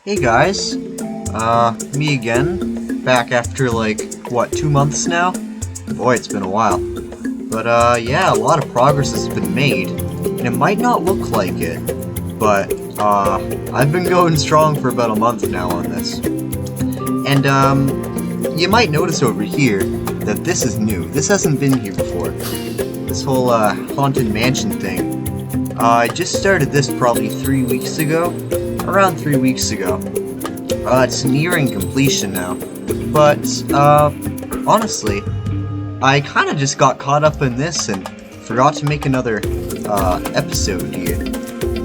Hey guys, me again, back after like, what, 2 months now? Boy, it's been a while. But yeah, a lot of progress has been made, and it might not look like it, but I've been going strong for about a month now on this. And you might notice over here that this is new. This hasn't been here before. This whole haunted mansion thing. I just started this probably 3 weeks ago. Around 3 weeks ago. It's nearing completion now. But, honestly, I kind of just got caught up in this and forgot to make another, episode here.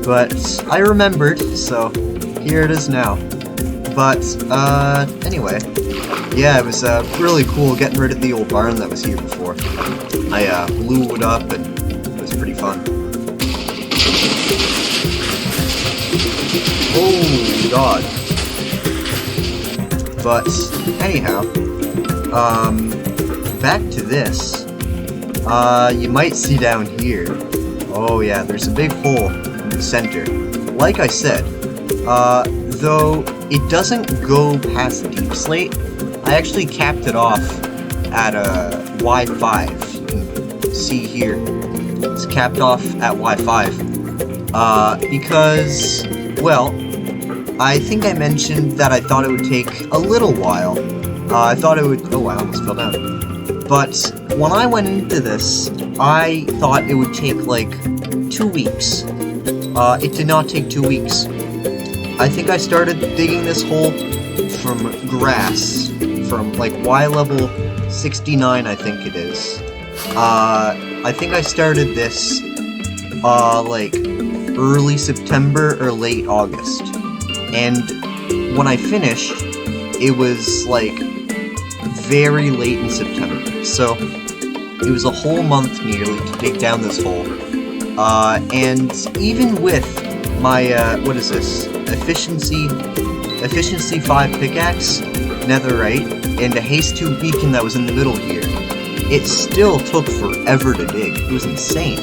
But I remembered, so here it is now. But, anyway. Yeah, it was, really cool getting rid of the old barn that was here before. I, blew it up and it was pretty fun. Oh god. But anyhow, back to this. You might see down here. Oh yeah, there's a big hole in the center. Like I said, though it doesn't go past deep slate, I actually capped it off at a Y5. You can see here. It's capped off at Y5. Because, well, I think I mentioned that I thought it would take a little while. I thought it would... Oh wow, I almost fell down. But when I went into this, I thought it would take like 2 weeks. It did not take 2 weeks. I think I started digging this hole from grass, from like Y level 69, I think it is. I think I started this, like, early September or late August. And when I finished, it was, like, very late in September. So, it was a whole month nearly to dig down this hole. And even with my, what is this? Efficiency 5 pickaxe, netherite, and a haste 2 beacon that was in the middle here, it still took forever to dig. It was insane.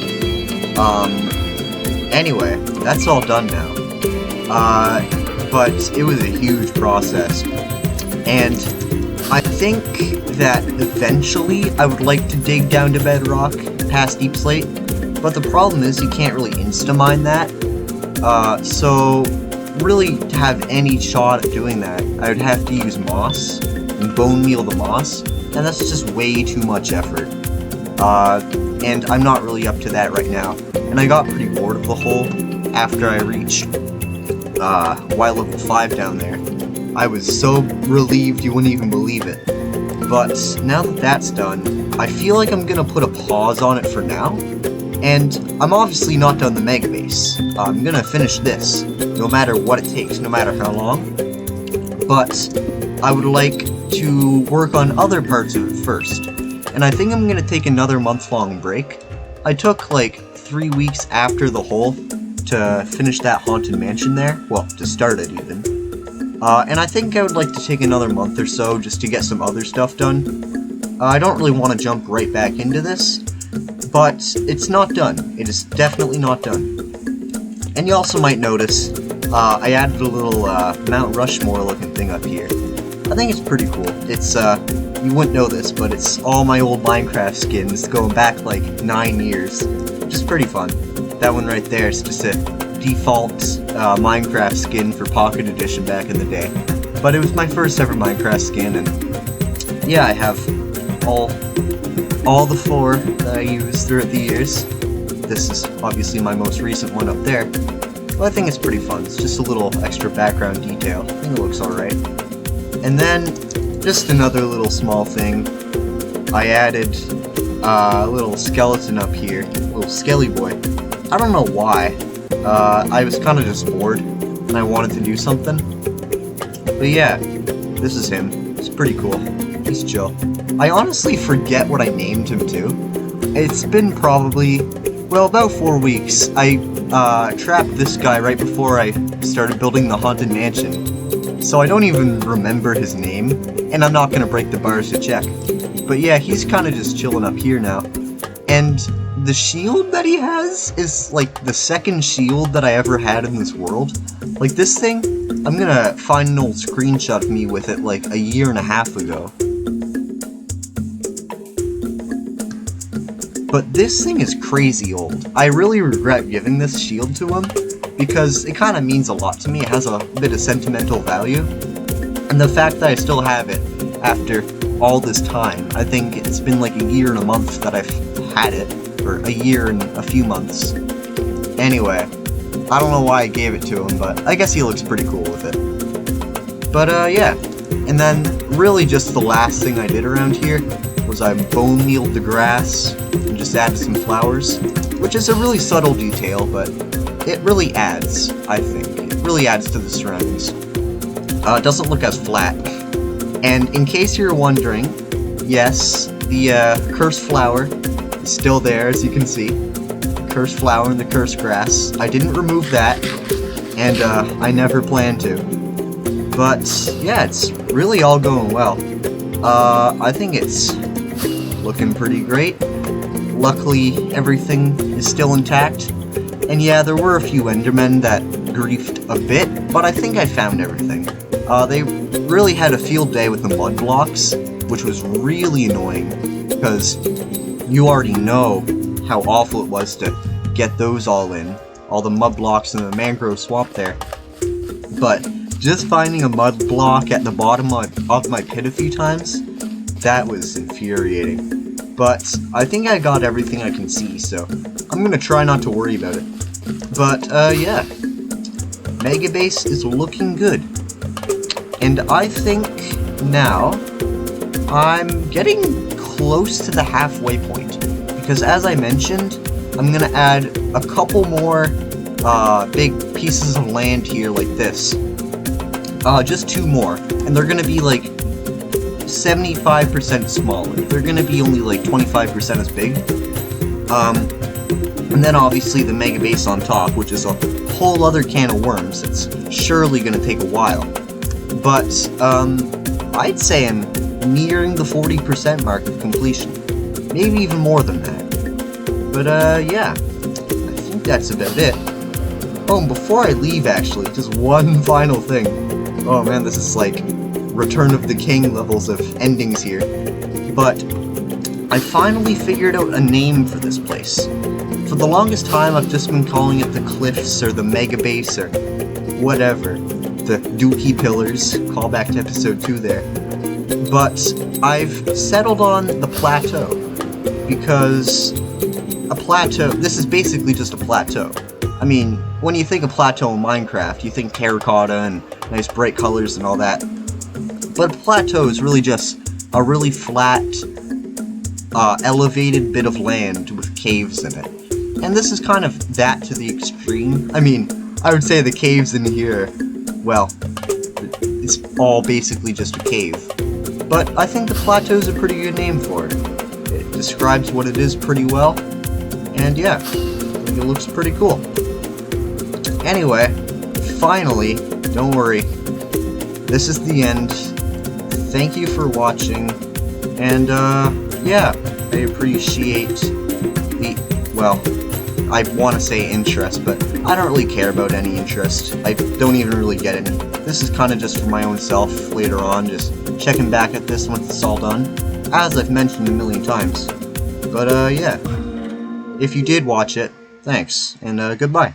Anyway, that's all done now. But it was a huge process. And I think that eventually I would like to dig down to bedrock past deep slate, but the problem is you can't really insta-mine that. So really to have any shot at doing that, I would have to use moss and bone meal the moss, and that's just way too much effort. And I'm not really up to that right now. And I got pretty bored of the hole after I reached Y level 5 down there. I was so relieved you wouldn't even believe it. But now that that's done, I feel like I'm gonna put a pause on it for now. And I'm obviously not done the mega base. I'm gonna finish this, no matter what it takes, no matter how long. But I would like to work on other parts of it first. And I think I'm gonna take another month-long break. I took like 3 weeks after the hole to finish that haunted mansion there. Well, to start it even. And I think I would like to take another month or so just to get some other stuff done. I don't really want to jump right back into this, but it's not done. It is definitely not done. And you also might notice, I added a little Mount Rushmore looking thing up here. I think it's pretty cool. It's, you wouldn't know this, but it's all my old Minecraft skins going back like 9 years. Which is pretty fun. That one right there is just a default Minecraft skin for Pocket Edition back in the day. But it was my first ever Minecraft skin, and yeah, I have all the 4 that I used throughout the years. This is obviously my most recent one up there. But I think it's pretty fun. It's just a little extra background detail. I think it looks alright. And then, just another little small thing. I added a little skeleton up here. A little skelly boy. I don't know why. I was kind of just bored, and I wanted to do something. But yeah, this is him. It's pretty cool. He's chill. I honestly forget what I named him to. It's been probably, well, about 4 weeks. I trapped this guy right before I started building the haunted mansion. So I don't even remember his name, and I'm not gonna break the bars to check. But yeah, he's kind of just chilling up here now. And the shield that he has is, like, the second shield that I ever had in this world. Like, this thing, I'm gonna find an old screenshot of me with it, like, a year and a half ago. But this thing is crazy old. I really regret giving this shield to him, because it kind of means a lot to me. It has a bit of sentimental value. And the fact that I still have it after all this time, I think it's been like a year and a month that I've had it, or a year and a few months. Anyway, I don't know why I gave it to him, but I guess he looks pretty cool with it. But yeah, and then really just the last thing I did around here was I bone mealed the grass and just added some flowers, which is a really subtle detail, but it really adds, I think. It really adds to the surroundings. It doesn't look as flat. And in case you're wondering, yes, the cursed flower is still there, as you can see. The cursed flower and the cursed grass. I didn't remove that, and I never plan to. But yeah, it's really all going well. I think it's looking pretty great. Luckily, everything is still intact. And yeah, there were a few Endermen that griefed a bit, but I think I found everything. They really had a field day with the mud blocks, which was really annoying, because you already know how awful it was to get those all in, all the mud blocks in the mangrove swamp there. But just finding a mud block at the bottom of my pit a few times, that was infuriating. But I think I got everything I can see, so I'm gonna try not to worry about it. But yeah, Mega Base is looking good. And I think now I'm getting close to the halfway point, because as I mentioned, I'm gonna add a couple more big pieces of land here like this. Just 2 more, and they're gonna be like 75% smaller. They're gonna be only like 25% as big. And then obviously the Mega Base on top, which is a whole other can of worms. It's surely gonna take a while. But, I'd say I'm nearing the 40% mark of completion. Maybe even more than that. But, yeah. I think that's about it. Oh, and before I leave, actually, just one final thing. Oh man, this is like Return of the King levels of endings here. But I finally figured out a name for this place. For the longest time, I've just been calling it the Cliffs, or the Mega Base, or whatever. The Dookie Pillars, callback to episode 2 there. But I've settled on the Plateau, because a plateau, this is basically just a plateau. I mean, when you think of plateau in Minecraft, you think terracotta and nice bright colors and all that. But a plateau is really just a really flat, elevated bit of land with caves in it. And this is kind of that to the extreme. I mean, I would say the caves in here, well, it's all basically just a cave. But I think the plateau is a pretty good name for it. It describes what it is pretty well. And yeah, I think it looks pretty cool. Anyway, finally, don't worry, this is the end. Thank you for watching, and yeah, I appreciate the, well, I want to say interest, but I don't really care about any interest. I don't even really get any. This is kind of just for my own self later on, just checking back at this once it's all done, as I've mentioned a million times. But yeah, if you did watch it, thanks, and goodbye.